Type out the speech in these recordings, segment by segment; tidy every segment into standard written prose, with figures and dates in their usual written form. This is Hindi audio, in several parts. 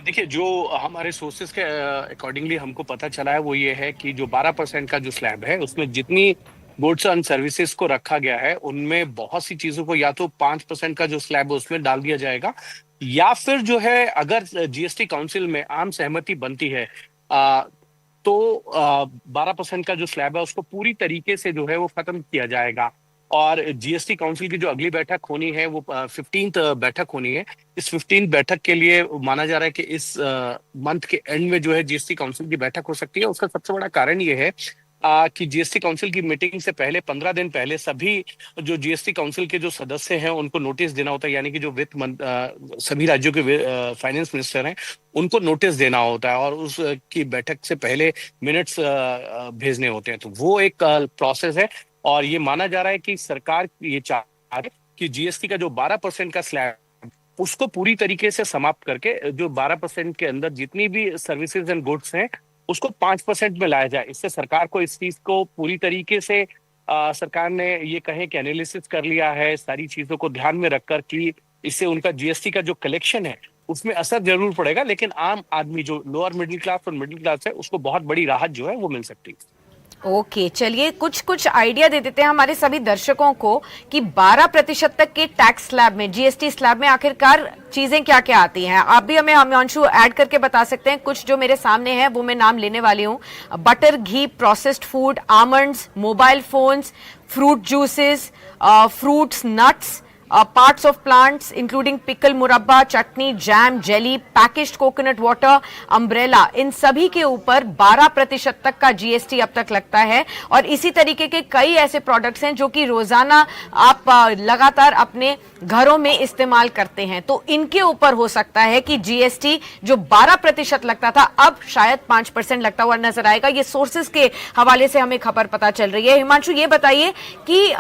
देखिए, जो हमारे सोर्सेस के अकॉर्डिंगली हमको पता चला है वो ये है कि जो 12% का जो स्लैब है उसमें जितनी गुड्स एंड सर्विसेज को रखा गया है उनमें बहुत सी चीजों को या तो 5% का जो स्लैब है उसमें डाल दिया जाएगा, या फिर जो है अगर जीएसटी काउंसिल में आम सहमति बनती है आ, तो 12% का जो स्लैब है उसको पूरी तरीके से जो है वो खत्म किया जाएगा। और जीएसटी काउंसिल की जो अगली बैठक होनी है वो 15th बैठक होनी है। इस 15th बैठक के लिए माना जा रहा है कि इस मंथ के एंड में जो है जीएसटी काउंसिल की बैठक हो सकती है। उसका सबसे बड़ा कारण ये है कि जीएसटी काउंसिल की मीटिंग से पहले 15 दिन पहले सभी जो जीएसटी काउंसिल के जो सदस्य हैं उनको नोटिस देना होता है, यानी कि जो सभी राज्यों के फाइनेंस मिनिस्टर हैं उनको नोटिस देना होता है और उस की बैठक से पहले मिनट्स भेजने होते हैं। तो वो एक प्रोसेस है और ये माना जा रहा है कि सरकार ये चाह रही है कि जीएसटी का जो 12% का स्लैब उसको पूरी तरीके से समाप्त करके जो 12% के अंदर जितनी भी सर्विसेज एंड गुड्स हैं उसको 5% में लाया जाए। इससे सरकार को इस चीज को पूरी तरीके से सरकार ने ये कहे कि एनालिसिस कर लिया है सारी चीजों को ध्यान में रखकर कि इससे उनका जीएसटी का जो कलेक्शन है उसमें असर जरूर पड़ेगा, लेकिन आम आदमी जो लोअर मिडिल क्लास और मिडिल क्लास है उसको बहुत बड़ी राहत जो है वो मिल सकती है। ओके, चलिए कुछ कुछ आइडिया दे देते हैं हमारे सभी दर्शकों को कि 12% तक के टैक्स स्लैब में, जीएसटी स्लैब में आखिरकार चीजें क्या क्या आती हैं। आप भी हमें हिमांशु ऐड करके बता सकते हैं। कुछ जो मेरे सामने है वो मैं नाम लेने वाली हूँ। Butter, ghee, processed food, almonds, mobile phones, fruit juices, fruits, nuts, parts of plants including pickle, मुरब्बा, chutney, jam, jelly, packaged coconut water, umbrella, इन सभी के ऊपर 12% तक का जीएसटी अब तक लगता है। और इसी तरीके के कई ऐसे प्रोडक्ट्स हैं जो कि रोजाना आप लगातार अपने घरों में इस्तेमाल करते हैं, तो इनके ऊपर हो सकता है कि जीएसटी जो 12% लगता था अब शायद 5% लगता हुआ नजर आएगा। ये सोर्सेस के हवाले से हमें खबर पता चल रही है। हिमांशु, ये बताइए कि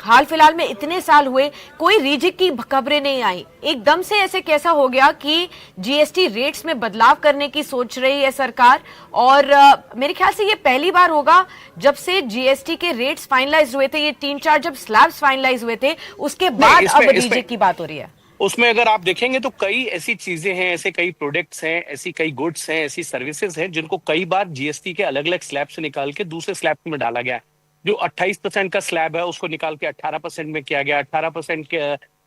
हाल फिलहाल में इतने साल हुए कोई रीजिक की खबरें नहीं आई, एकदम से ऐसे कैसा हो गया कि जीएसटी रेट्स में बदलाव करने की सोच रही है सरकार? और मेरे ख्याल से ये पहली बार होगा जब से जीएसटी के रेट्स फाइनलाइज हुए थे, ये 3-4 जब स्लैब्स फाइनलाइज हुए थे उसके बाद अब रीजिक की बात हो रही है। उसमें अगर आप देखेंगे तो कई ऐसी चीजें हैं, ऐसे कई प्रोडक्ट्स हैं, ऐसी कई गुड्स हैं, ऐसी सर्विसेज हैं जिनको कई बार जीएसटी के अलग अलग स्लैब से निकाल के दूसरे स्लैब में डाला गया है। जो 28% का स्लैब है उसको निकाल के 18% में किया गया। 18% के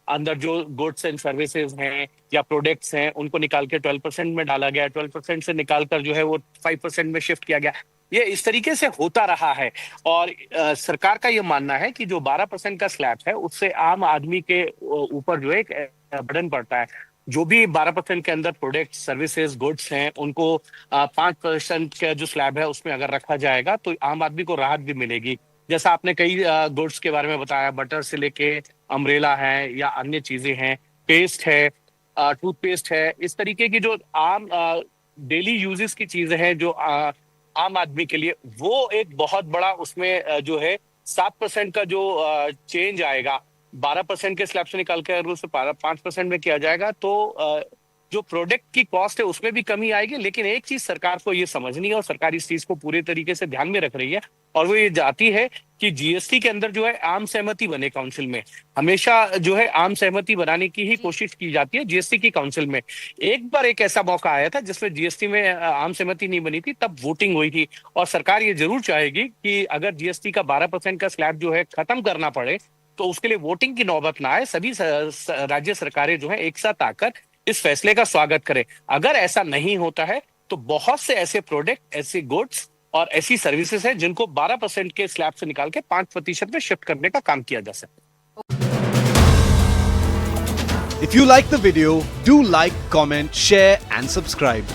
अंदर जो गुड्स एंड सर्विसेज हैं या प्रोडक्ट्स हैं उनको निकाल के 12% में डाला गया। 12% से निकालकर जो है वो 5% में शिफ्ट किया गया। ये इस तरीके से होता रहा है और सरकार का ये मानना है कि जो 12% का स्लैब है उससे आम आदमी के ऊपर जो है एक बर्डन पड़ता है। जो भी 12% के अंदर प्रोडक्ट सर्विसेज गुड्स हैं उनको 5% का जो स्लैब है उसमें अगर रखा जाएगा तो आम आदमी को राहत भी मिलेगी। जैसा आपने कई गुड्स के बारे में बताया, बटर से लेके अम्ब्रेला है या अन्य चीजें हैं, पेस्ट है, टूथपेस्ट है, इस तरीके की जो आम डेली यूजेस की चीजें हैं जो आम आदमी के लिए, वो एक बहुत बड़ा उसमें जो है 7% का जो चेंज आएगा। 12% के स्लैब से निकाल के अगर उसे 5% में किया जाएगा तो जो प्रोडक्ट की कॉस्ट है उसमें भी कमी आएगी। लेकिन एक चीज सरकार को ये समझनी है और सरकार इस चीज को पूरे तरीके से ध्यान में रख रही है और वो ये चाहती है कि जीएसटी के अंदर जो है आम सहमति बने। काउंसिल में हमेशा जो है आम सहमति बनाने की ही कोशिश की जाती है। जीएसटी की काउंसिल में एक बार एक ऐसा मौका आया था जिसमें जीएसटी में आम सहमति नहीं बनी थी, तब वोटिंग हुई थी। और सरकार ये जरूर चाहेगी कि अगर जीएसटी का 12% का स्लैब जो है खत्म करना पड़े तो उसके लिए वोटिंग की नौबत ना आए, सभी राज्य सरकारें जो है एक साथ आकर इस फैसले का स्वागत करें। अगर ऐसा नहीं होता है तो बहुत से ऐसे प्रोडक्ट, ऐसे गुड्स और ऐसी सर्विसेज हैं जिनको 12% के स्लैब से निकाल के 5% में शिफ्ट करने का काम किया जा सकता है। If you like the video, do like, comment, share and subscribe.